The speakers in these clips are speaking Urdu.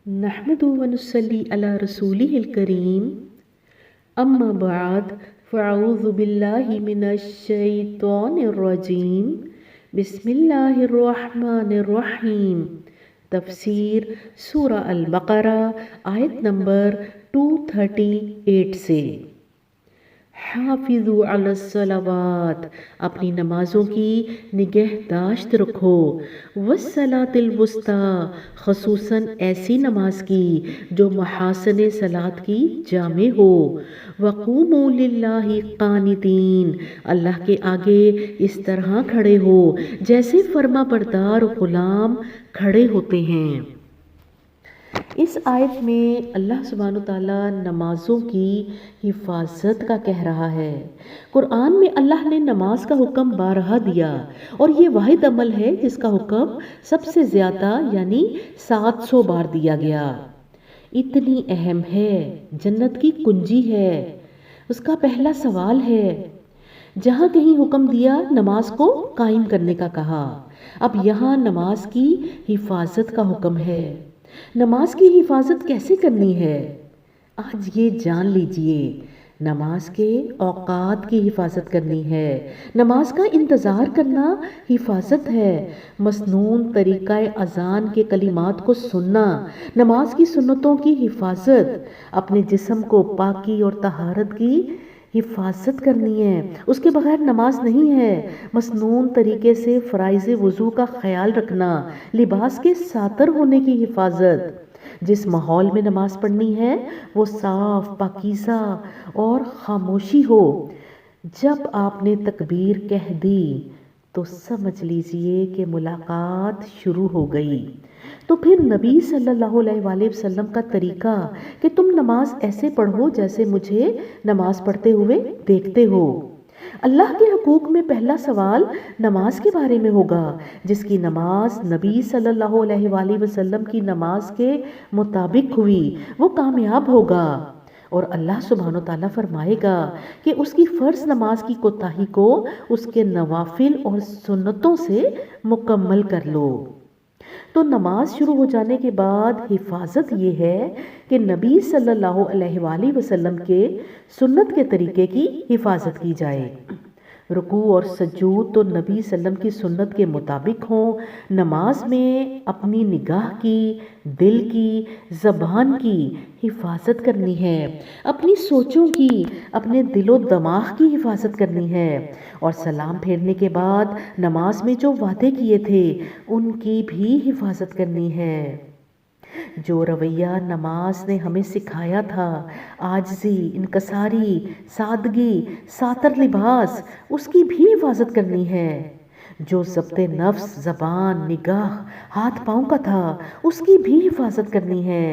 نحمدہ ونصلی علی رسولہ الکریم اما بعد فاعوذ باللہ من الشیطان الرجیم بسم اللہ الرحمن الرحیم۔ تفسیر سورہ البقرہ آیت نمبر 238 سے۔ حافظوا علی الصلوات، اپنی نمازوں کی نگہداشت رکھو، والصلاۃ الوسطیٰ، خصوصاً ایسی نماز کی جو محاسن صلاۃ کی جامع ہو، وقوموا للہ قانتین، اللہ کے آگے اس طرح کھڑے ہو جیسے فرما بردار غلام کھڑے ہوتے ہیں۔ اس آیت میں اللہ سبحانہ وتعالیٰ نمازوں کی حفاظت کا کہہ رہا ہے۔ قرآن میں اللہ نے نماز کا حکم بارہا دیا اور یہ واحد عمل ہے جس کا حکم سب سے زیادہ یعنی 700 بار دیا گیا۔ اتنی اہم ہے، جنت کی کنجی ہے۔ اس کا پہلا سوال ہے، جہاں کہیں حکم دیا نماز کو قائم کرنے کا کہا، اب یہاں نماز کی حفاظت کا حکم ہے۔ نماز کی حفاظت کیسے کرنی ہے؟ آج یہ جان لیجئے۔ نماز کے اوقات کی حفاظت کرنی ہے۔ نماز کا انتظار کرنا حفاظت ہے۔ مسنون طریقہ اذان کے کلمات کو سننا، نماز کی سنتوں کی حفاظت، اپنے جسم کو پاکی اور طہارت کی حفاظت کرنی ہے، اس کے بغیر نماز نہیں ہے۔ مسنون طریقے سے فرائض وضو کا خیال رکھنا، لباس کے ساتر ہونے کی حفاظت، جس ماحول میں نماز پڑھنی ہے وہ صاف، پاکیزہ اور خاموشی ہو۔ جب آپ نے تکبیر کہہ دی تو سمجھ لیجئے کہ ملاقات شروع ہو گئی۔ تو پھر نبی صلی اللہ علیہ وآلہ وسلم کا طریقہ کہ تم نماز ایسے پڑھو جیسے مجھے نماز پڑھتے ہوئے دیکھتے ہو۔ اللہ کے حقوق میں پہلا سوال نماز کے بارے میں ہوگا۔ جس کی نماز نبی صلی اللہ علیہ وآلہ وسلم کی نماز کے مطابق ہوئی وہ کامیاب ہوگا، اور اللہ سبحانہ وتعالیٰ فرمائے گا کہ اس کی فرض نماز کی کوتاہی کو اس کے نوافل اور سنتوں سے مکمل کر لو۔ تو نماز شروع ہو جانے کے بعد حفاظت یہ ہے کہ نبی صلی اللہ علیہ وآلہ وسلم کے سنت کے طریقے کی حفاظت کی جائے۔ رکوع اور سجود تو نبی صلی اللہ علیہ وسلم کی سنت کے مطابق ہوں۔ نماز میں اپنی نگاہ کی، دل کی، زبان کی حفاظت کرنی ہے، اپنی سوچوں کی، اپنے دل و دماغ کی حفاظت کرنی ہے، اور سلام پھیرنے کے بعد نماز میں جو وعدے کیے تھے ان کی بھی حفاظت کرنی ہے۔ جو رویہ نماز نے ہمیں سکھایا تھا، عاجزی، انکساری، سادگی، ساتر لباس، اس کی بھی حفاظت کرنی ہے۔ جو ضبط نفس، زبان، نگاہ، ہاتھ پاؤں کا تھا اس کی بھی حفاظت کرنی ہے۔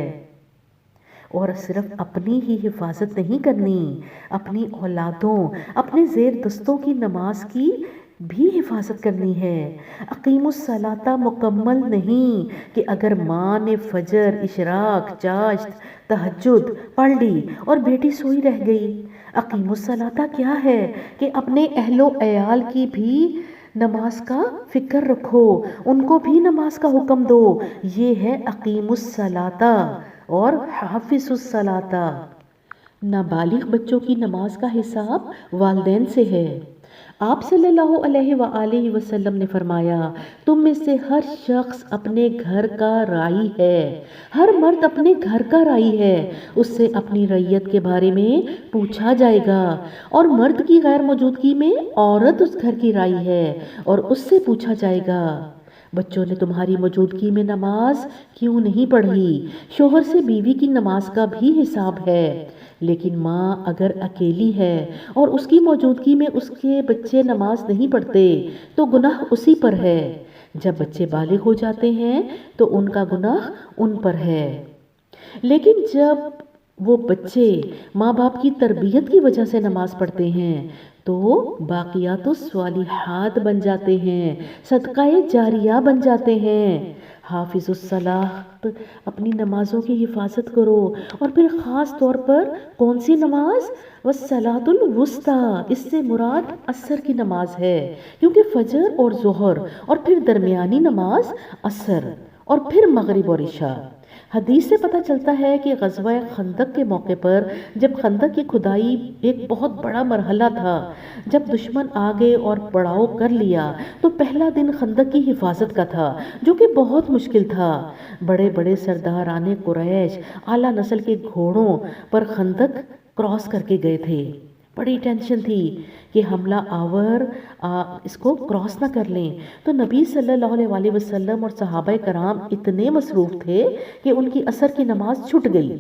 اور صرف اپنی ہی حفاظت نہیں کرنی، اپنی اولادوں، اپنے زیر دستوں کی نماز کی بھی حفاظت کرنی ہے۔ اقیموا الصلاۃ مکمل نہیں کہ اگر ماں نے فجر، اشراق، چاشت، تہجد پڑھ لی اور بیٹی سوئی رہ گئی۔ اقیموا الصلاۃ کیا ہے کہ اپنے اہل و عیال کی بھی نماز کا فکر رکھو، ان کو بھی نماز کا حکم دو، یہ ہے اقیموا الصلاۃ اور حافظوا الصلاۃ۔ نابالغ بچوں کی نماز کا حساب والدین سے ہے۔ آپ صلی اللہ علیہ وآلہ وسلم نے فرمایا، تم میں سے ہر شخص اپنے گھر کا راعی ہے، ہر مرد اپنے گھر کا راعی ہے، اس سے اپنی رعیت کے بارے میں پوچھا جائے گا، اور مرد کی غیر موجودگی میں عورت اس گھر کی راعی ہے اور اس سے پوچھا جائے گا۔ بچوں نے تمہاری موجودگی میں نماز کیوں نہیں پڑھی؟ شوہر سے بیوی کی نماز کا بھی حساب ہے، لیکن ماں اگر اکیلی ہے اور اس کی موجودگی میں اس کے بچے نماز نہیں پڑھتے تو گناہ اسی پر ہے۔ جب بچے بالغ ہو جاتے ہیں تو ان کا گناہ ان پر ہے، لیکن جب وہ بچے ماں باپ کی تربیت کی وجہ سے نماز پڑھتے ہیں تو باقیات الصالحات بن جاتے ہیں، صدقہ جاریہ بن جاتے ہیں۔ حافظ الصلاۃ، اپنی نمازوں کی حفاظت کرو، اور پھر خاص طور پر کون سی نماز؟ والصلاۃ الوسطیٰ، اس سے مراد عصر کی نماز ہے، کیونکہ فجر اور ظہر اور پھر درمیانی نماز عصر اور پھر مغرب اور عشاء۔ حدیث سے پتہ چلتا ہے کہ غزوہ خندق کے موقع پر جب خندق کی کھدائی ایک بہت بڑا مرحلہ تھا، جب دشمن آگے اور پڑاؤ کر لیا تو پہلا دن خندق کی حفاظت کا تھا، جو کہ بہت مشکل تھا۔ بڑے بڑے سرداران قریش اعلیٰ نسل کے گھوڑوں پر خندق کراس کر کے گئے تھے۔ بڑی ٹینشن تھی کہ حملہ آور اس کو کراس نہ کر لیں، تو نبی صلی اللہ علیہ وسلم اور صحابہ کرام اتنے مصروف تھے کہ ان کی عصر کی نماز چھٹ گئی۔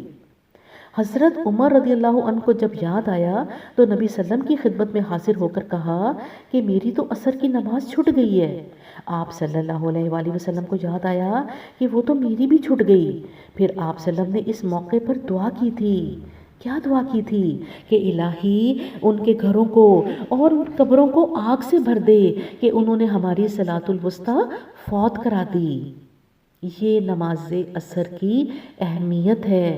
حضرت عمر رضی اللہ عنہ کو جب یاد آیا تو نبی صلی اللہ علیہ وسلم کی خدمت میں حاضر ہو کر کہا کہ میری تو عصر کی نماز چھٹ گئی ہے۔ آپ صلی اللہ علیہ وسلم کو یاد آیا کہ وہ تو میری بھی چھٹ گئی۔ پھر آپ صلی اللہ علیہ وسلم نے اس موقع پر دعا کی تھی۔ کیا دعا کی تھی؟ کہ الہی ان کے گھروں کو اور ان قبروں کو آگ سے بھر دے کہ انہوں نے ہماری صلاۃ الوسطیٰ فوت کرا دی۔ یہ نماز عصر کی اہمیت ہے۔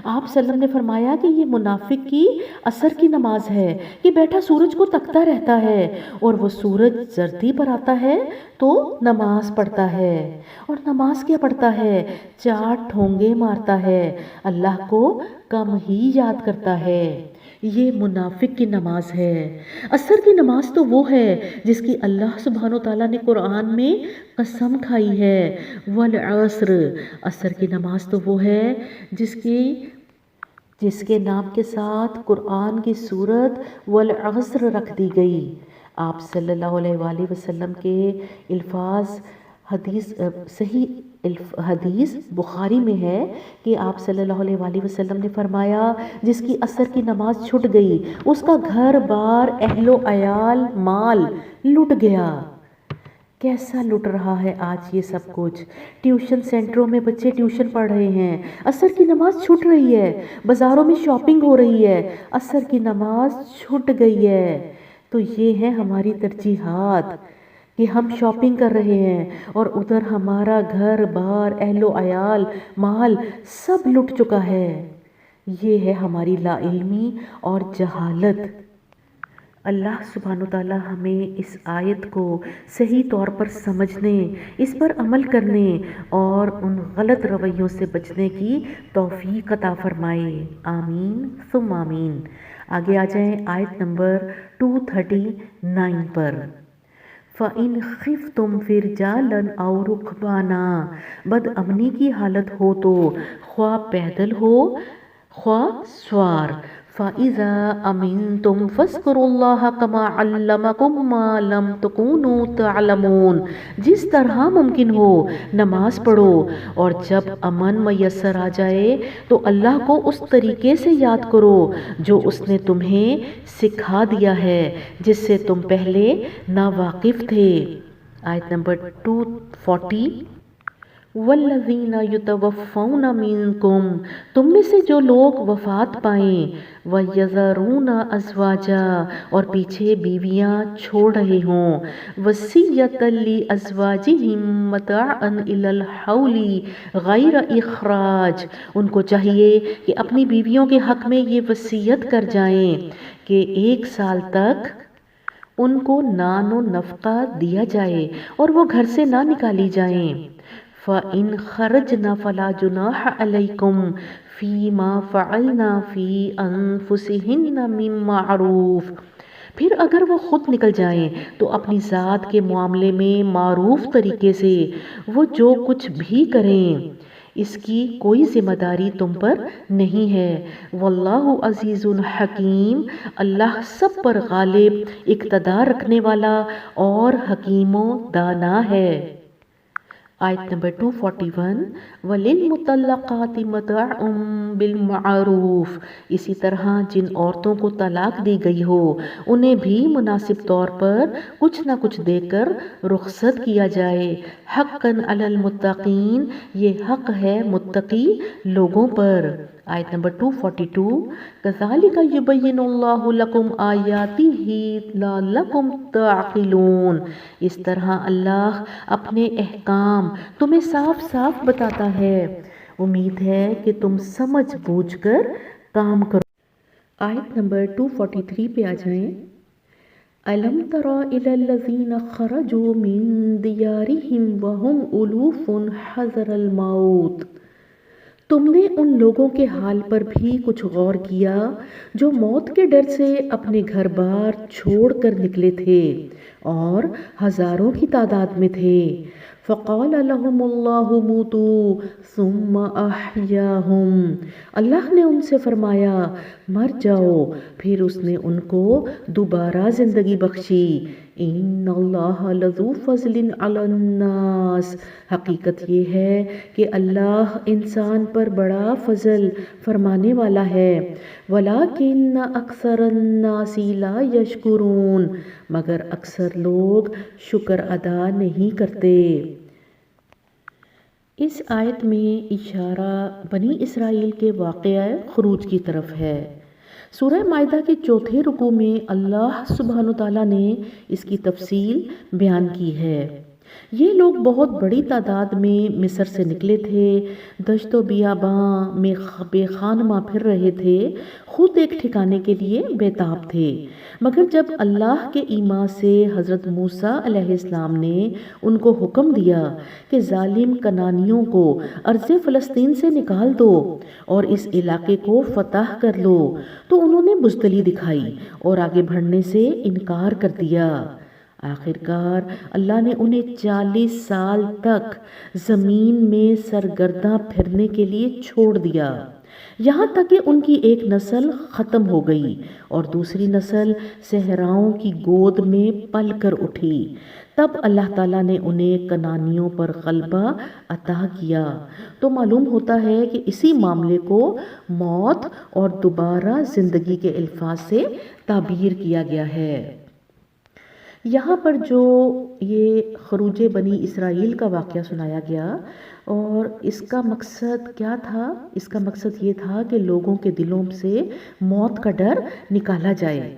آپ صلی اللہ علیہ وسلم نے فرمایا کہ یہ منافق کی عصر کی نماز ہے کہ بیٹھا سورج کو تکتا رہتا ہے اور وہ سورج زردی پر آتا ہے تو نماز پڑھتا ہے۔ اور نماز کیا پڑھتا ہے؟ 4 ٹھونگے مارتا ہے، اللہ کو کم ہی یاد کرتا ہے۔ یہ منافق کی نماز ہے۔ عصر کی نماز تو وہ ہے جس کی اللہ سبحانہ وتعالیٰ نے قرآن میں قسم کھائی ہے، والعصر۔ عصر کی نماز تو وہ ہے جس کے نام کے ساتھ قرآن کی سورت والعصر رکھ دی گئی۔ آپ صلی اللہ علیہ وسلم کے الفاظ صحیح حدیث بخاری میں ہے کہ آپ صلی اللہ علیہ وسلم نے فرمایا جس کی عصر کی نماز چھٹ گئی اس کا گھر بار اہل و عیال مال لٹ گیا۔ کیسا لٹ رہا ہے آج یہ سب کچھ؟ ٹیوشن سینٹروں میں بچے ٹیوشن پڑھ رہے ہیں، عصر کی نماز چھٹ رہی ہے۔ بازاروں میں شاپنگ ہو رہی ہے، عصر کی نماز چھٹ گئی ہے۔ تو یہ ہے ہماری ترجیحات کہ ہم شاپنگ کر رہے ہیں اور ادھر ہمارا گھر بار اہل و عیال مال سب لٹ چکا ہے۔ یہ ہے ہماری لا علمی اور جہالت۔ اللہ سبحانہ وتعالی ہمیں اس آیت کو صحیح طور پر سمجھنے، اس پر عمل کرنے اور ان غلط رویوں سے بچنے کی توفیق عطا فرمائے۔ آمین ثم آمین۔ آگے آ جائیں آیت نمبر 239 پر۔ فَإِنْ خِفْتُمْ فِرْجَالًا أَوْ رُكْبَانًا، بد امنی کی حالت ہو تو خواہ پیدل ہو خواہ سوار۔ فَإِذَا أَمِنْتُمْ فَاذْكُرُوا اللَّهَ كَمَا عَلَّمَكُمْ مَا لَمْ تَكُونُوا تَعْلَمُونَ، جس طرح ممکن ہو نماز پڑھو، اور جب امن میسر آ جائے تو اللہ کو اس طریقے سے یاد کرو جو اس نے تمہیں سکھا دیا ہے جس سے تم پہلے ناواقف تھے۔ آیت نمبر 240۔ والذین یتوفون منکم، تم میں سے جو لوگ وفات پائیں، ویذرون ازواجا، اور پیچھے بیویاں چھوڑ رہے ہوں، وصیۃ لازواجہم متاعا الی الحول غیر اخراج، ان کو چاہیے کہ اپنی بیویوں کے حق میں یہ وصیت کر جائیں کہ 1 سال تک ان کو نان و نفقہ دیا جائے اور وہ گھر سے نہ نکالی جائیں۔ فَإِنْ خَرَجْنَ فَلَا جُنَاحَ عَلَيْكُمْ فِي مَا فَعَلْنَا فِي أَنفُسِهِنَّ مِن مَّعْرُوفٍ، پھر اگر وہ خود نکل جائیں تو اپنی ذات کے معاملے میں معروف طریقے سے وہ جو کچھ بھی کریں، اس کی کوئی ذمہ داری تم پر نہیں ہے۔ واللہ عزیز حکیم، اللہ سب پر غالب، اقتدار رکھنے والا اور حکیم و دانا ہے۔ آیت نمبر 241۔ وَلِلْمُطَلَّقَاتِ مَتَاعٌ بِالْمَعْرُوفِ، اسی طرح جن عورتوں کو طلاق دی گئی ہو انہیں بھی مناسب طور پر کچھ نہ کچھ دے کر رخصت کیا جائے۔ حقاً علی المتقین، یہ حق ہے متقی لوگوں پر۔ آیت نمبر 242۔ کذالک یبین اللہ لکم آیاتہ لعلکم تعقلون، اس طرح اللہ اپنے احکام تمہیں صاف صاف بتاتا ہے، امید ہے کہ تم سمجھ بوجھ کر کام کرو۔ آیت نمبر 243 پہ آ جائیں۔ أَلَمْ تَرَ إِلَى الَّذِينَ خَرَجُوا مِن دِيَارِهِمْ وَهُمْ أُلُوفٌ حَذَرَ الْمَوْتِ، تم نے ان لوگوں کے حال پر بھی کچھ غور کیا جو موت کے ڈر سے اپنے گھر بار چھوڑ کر نکلے تھے اور ہزاروں کی تعداد میں تھے۔ فقال لهم اللہ موتوا ثم احیاہم، اللہ نے ان سے فرمایا مر جاؤ، پھر اس نے ان کو دوبارہ زندگی بخشی۔ ان اللہ لذو فضل علی الناس، حقیقت یہ ہے کہ اللہ انسان پر بڑا فضل فرمانے والا ہے۔ ولیکن اکثر الناس لا یشکرون، مگر اکثر لوگ شکر ادا نہیں کرتے۔ اس آیت میں اشارہ بنی اسرائیل کے واقعہ خروج کی طرف ہے۔ سورہ مائدہ کے چوتھے رکوع میں اللہ سبحانہ تعالیٰ نے اس کی تفصیل بیان کی ہے۔ یہ لوگ بہت بڑی تعداد میں مصر سے نکلے تھے، دشت و بیاباں میں بے خانماں پھر رہے تھے، خود ایک ٹھکانے کے لیے بے تاب تھے۔ مگر جب اللہ کے ایما سے حضرت موسیٰ علیہ السلام نے ان کو حکم دیا کہ ظالم کنانیوں کو ارض فلسطین سے نکال دو اور اس علاقے کو فتح کر لو، تو انہوں نے بزدلی دکھائی اور آگے بڑھنے سے انکار کر دیا۔ آخرکار اللہ نے انہیں 40 سال تک زمین میں سرگرداں پھرنے کے لیے چھوڑ دیا، یہاں تک کہ ان کی ایک نسل ختم ہو گئی اور دوسری نسل صحراؤں کی گود میں پل کر اٹھی۔ تب اللہ تعالیٰ نے انہیں کنانیوں پر غلبہ عطا کیا۔ تو معلوم ہوتا ہے کہ اسی معاملے کو موت اور دوبارہ زندگی کے الفاظ سے تعبیر کیا گیا ہے۔ یہاں پر جو یہ خروج بنی اسرائیل کا واقعہ سنایا گیا اور اس کا مقصد کیا تھا؟ اس کا مقصد یہ تھا کہ لوگوں کے دلوں سے موت کا ڈر نکالا جائے،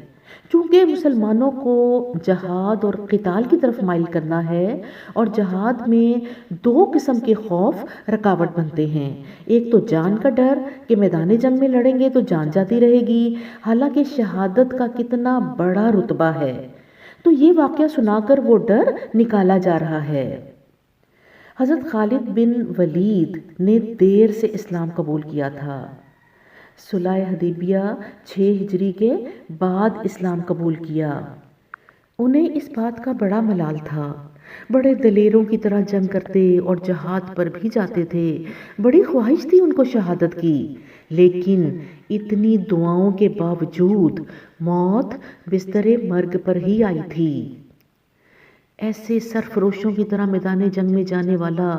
کیونکہ مسلمانوں کو جہاد اور قتال کی طرف مائل کرنا ہے، اور جہاد میں 2 قسم کے خوف رکاوٹ بنتے ہیں۔ ایک تو جان کا ڈر کہ میدان جنگ میں لڑیں گے تو جان جاتی رہے گی، حالانکہ شہادت کا کتنا بڑا رتبہ ہے۔ تو یہ واقعہ سنا کر وہ ڈر نکالا جا رہا ہے۔ حضرت خالد بن ولید نے دیر سے اسلام قبول کیا تھا۔ صلح حدیبیہ 6 ہجری کے بعد اسلام قبول کیا۔ انہیں اس بات کا بڑا ملال تھا، بڑے دلیروں کی طرح جنگ کرتے اور جہاد پر بھی جاتے تھے، بڑی خواہش تھی ان کو شہادت کی، لیکن اتنی دعاؤں کے باوجود موت بستر مرگ پر ہی آئی تھی۔ ایسے سرفروشوں کی طرح میدان جنگ میں جانے والا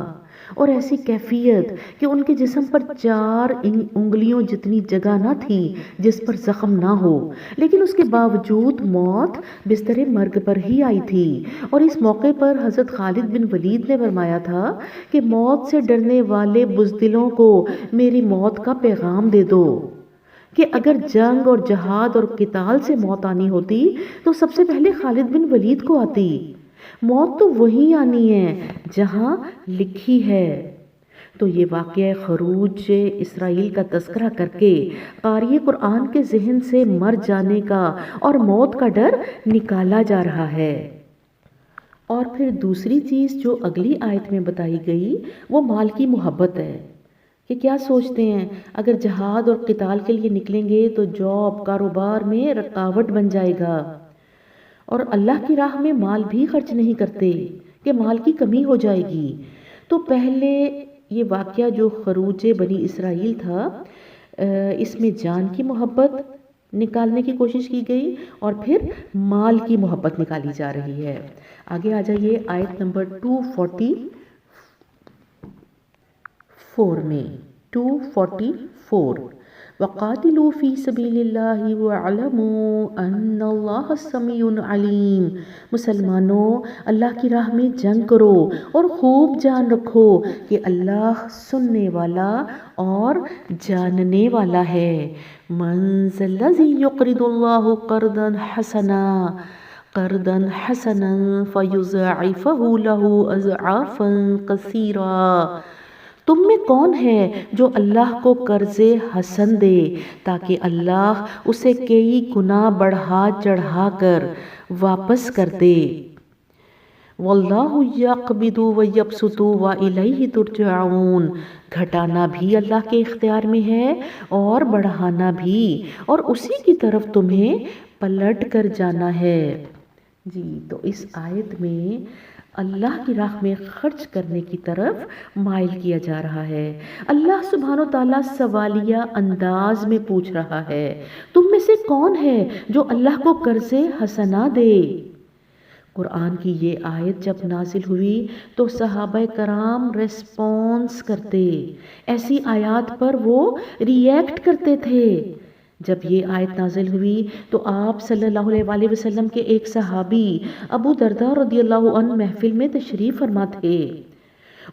اور ایسی کیفیت کہ ان کے جسم پر 4 انگلیوں جتنی جگہ نہ تھی جس پر زخم نہ ہو، لیکن اس کے باوجود موت بستر مرگ پر ہی آئی تھی۔ اور اس موقع پر حضرت خالد بن ولید نے فرمایا تھا کہ موت سے ڈرنے والے بزدلوں کو میری موت کا پیغام دے دو، کہ اگر جنگ اور جہاد اور قتال سے موت آنی ہوتی تو سب سے پہلے خالد بن ولید کو آتی۔ موت تو وہی آنی ہے جہاں لکھی ہے۔ تو یہ واقعہ خروج اسرائیل کا تذکرہ کر کے قاری قرآن کے ذہن سے مر جانے کا اور موت کا ڈر نکالا جا رہا ہے۔ اور پھر دوسری چیز جو اگلی آیت میں بتائی گئی وہ مال کی محبت ہے، کہ کیا سوچتے ہیں اگر جہاد اور قتال کے لیے نکلیں گے تو جاب کاروبار میں رکاوٹ بن جائے گا، اور اللہ کی راہ میں مال بھی خرچ نہیں کرتے کہ مال کی کمی ہو جائے گی۔ تو پہلے یہ واقعہ جو خروج بنی اسرائیل تھا، اس میں جان کی محبت نکالنے کی کوشش کی گئی اور پھر مال کی محبت نکالی جا رہی ہے۔ آگے آ جائیے آیت نمبر 244 میں، 244 وَقَاتِلُوا فِي سَبِيلِ اللَّهِ وَاعْلَمُوا أَنَّ اللَّهَ سَمِيعٌ عَلِيمٌ، مسلمانوں اللہ کی راہ میں جنگ کرو اور خوب جان رکھو کہ اللہ سننے والا اور جاننے والا ہے۔ مَنْ ذَا الَّذِي يُقْرِضُ اللَّهَ قَرْضًا حَسَنًا فَيُضَاعِفَهُ لَهُ أَضْعَافًا كَثِيرَةً، تم میں کون ہے جو اللہ کو قرض حسن دے تاکہ اللہ اسے کئی گنا بڑھا چڑھا کر واپس کر دے۔ واللہ یقبض و یبسط و الیہ ترجعون، گھٹانا بھی اللہ کے اختیار میں ہے اور بڑھانا بھی، اور اسی کی طرف تمہیں پلٹ کر جانا ہے۔ جی تو اس آیت میں اللہ کی راہ میں خرچ کرنے کی طرف مائل کیا جا رہا ہے۔ اللہ سبحانہ و تعالیٰ سوالیہ انداز میں پوچھ رہا ہے، تم میں سے کون ہے جو اللہ کو قرض حسنہ دے؟ قرآن کی یہ آیت جب نازل ہوئی تو صحابہ کرام ریسپونس کرتے، ایسی آیات پر وہ ریئیکٹ کرتے تھے۔ جب یہ آیت نازل ہوئی تو آپ صلی اللہ علیہ وسلم کے ایک صحابی ابو درداء رضی اللہ عنہ محفل میں تشریف فرما تھے،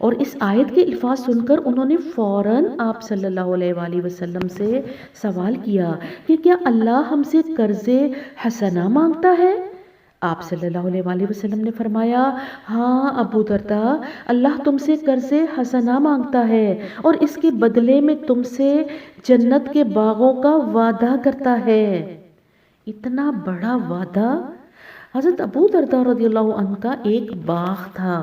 اور اس آیت کے الفاظ سن کر انہوں نے فوراً آپ صلی اللہ علیہ وسلم سے سوال کیا کہ کیا اللہ ہم سے قرض حسنہ مانگتا ہے؟ آپ صلی اللہ علیہ وسلم نے فرمایا، ہاں ابو درداء، اللہ تم سے قرض حسنہ مانگتا ہے اور اس کے بدلے میں تم سے جنت کے باغوں کا وعدہ کرتا ہے۔ اتنا بڑا وعدہ! حضرت ابو درداء رضی اللہ عنہ کا ایک باغ تھا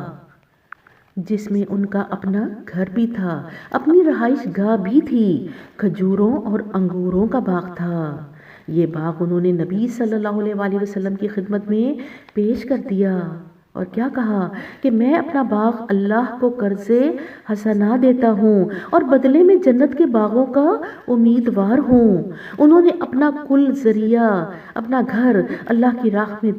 جس میں ان کا اپنا گھر بھی تھا، اپنی رہائش گاہ بھی تھی، کھجوروں اور انگوروں کا باغ تھا۔ یہ باغ انہوں نے نبی صلی اللہ علیہ وسلم کی خدمت میں پیش کر دیا اور کیا کہا کہ میں اپنا باغ اللہ کو قرض حسنہ دیتا ہوں اور بدلے میں جنت کے باغوں کا امیدوار ہوں۔ انہوں نے اپنا کل ذریعہ، اپنا گھر اللہ کی راہ میں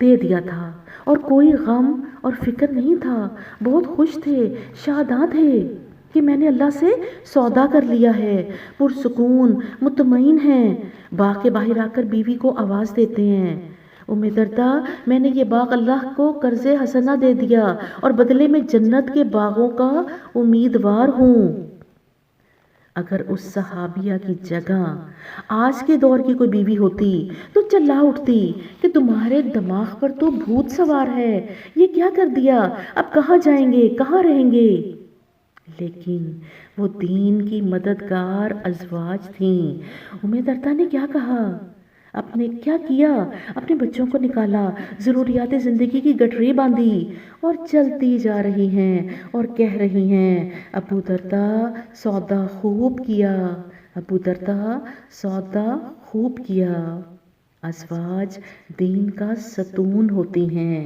دے دیا تھا اور کوئی غم اور فکر نہیں تھا، بہت خوش تھے، شاداں تھے کہ میں نے اللہ سے سودا کر لیا ہے، پرسکون، مطمئن ہیں۔ باغ کے باہر آ کر بیوی کو آواز دیتے ہیں، ام درداء، میں نے یہ باغ اللہ کو قرض حسنہ دے دیا اور بدلے میں جنت کے باغوں کا امیدوار ہوں۔ اگر اس صحابیہ کی جگہ آج کے دور کی کوئی بیوی ہوتی تو چلا اٹھتی کہ تمہارے دماغ پر تو بھوت سوار ہے، یہ کیا کر دیا، اب کہاں جائیں گے، کہاں رہیں گے؟ لیکن وہ دین کی مددگار ازواج تھیں۔ ام درداء نے کیا کہا، کیا کیا، اپنے بچوں کو نکالا، ضروریات زندگی کی گٹری باندھی اور چلتی جا رہی ہیں اور کہہ رہی ہیں، ابو درداء سودا خوب کیا، ابو درداء سودا خوب کیا۔ ازواج دین کا ستون ہوتی ہیں۔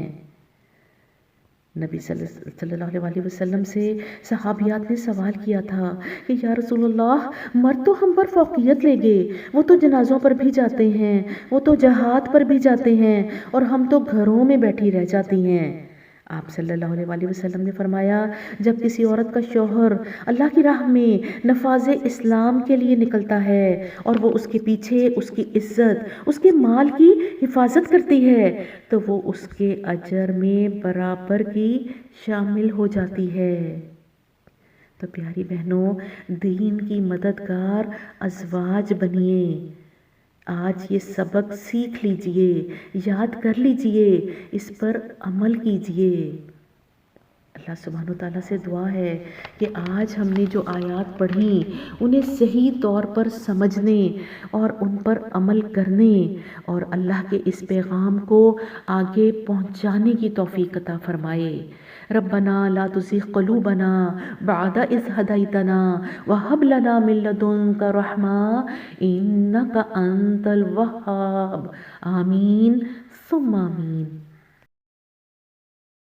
نبی صلی اللہ علیہ وسلم سے صحابیات نے سوال کیا تھا کہ یا رسول اللہ، مرد تو ہم پر فوقیت لے گے، وہ تو جنازوں پر بھی جاتے ہیں، وہ تو جہاد پر بھی جاتے ہیں اور ہم تو گھروں میں بیٹھی رہ جاتی ہیں۔ آپ صلی اللہ علیہ وسلم نے فرمایا، جب کسی عورت کا شوہر اللہ کی راہ میں نفاذ اسلام کے لیے نکلتا ہے اور وہ اس کے پیچھے اس کی عزت، اس کے مال کی حفاظت کرتی ہے تو وہ اس کے اجر میں برابر کی شامل ہو جاتی ہے۔ تو پیاری بہنوں، دین کی مددگار ازواج بنیے۔ آج یہ سبق سیکھ لیجئے، یاد کر لیجئے، اس پر عمل کیجئے۔ اللہ سبحانہ وتعالیٰ سے دعا ہے کہ آج ہم نے جو آیات پڑھیں انہیں صحیح طور پر سمجھنے اور ان پر عمل کرنے اور اللہ کے اس پیغام کو آگے پہنچانے کی توفیق عطا فرمائے۔ ربنا لا تزغ قلوبنا بعد اذ ہدیتنا وہب لنا من لدنک رحمہ انک انت الوہاب۔ آمین ثم آمین۔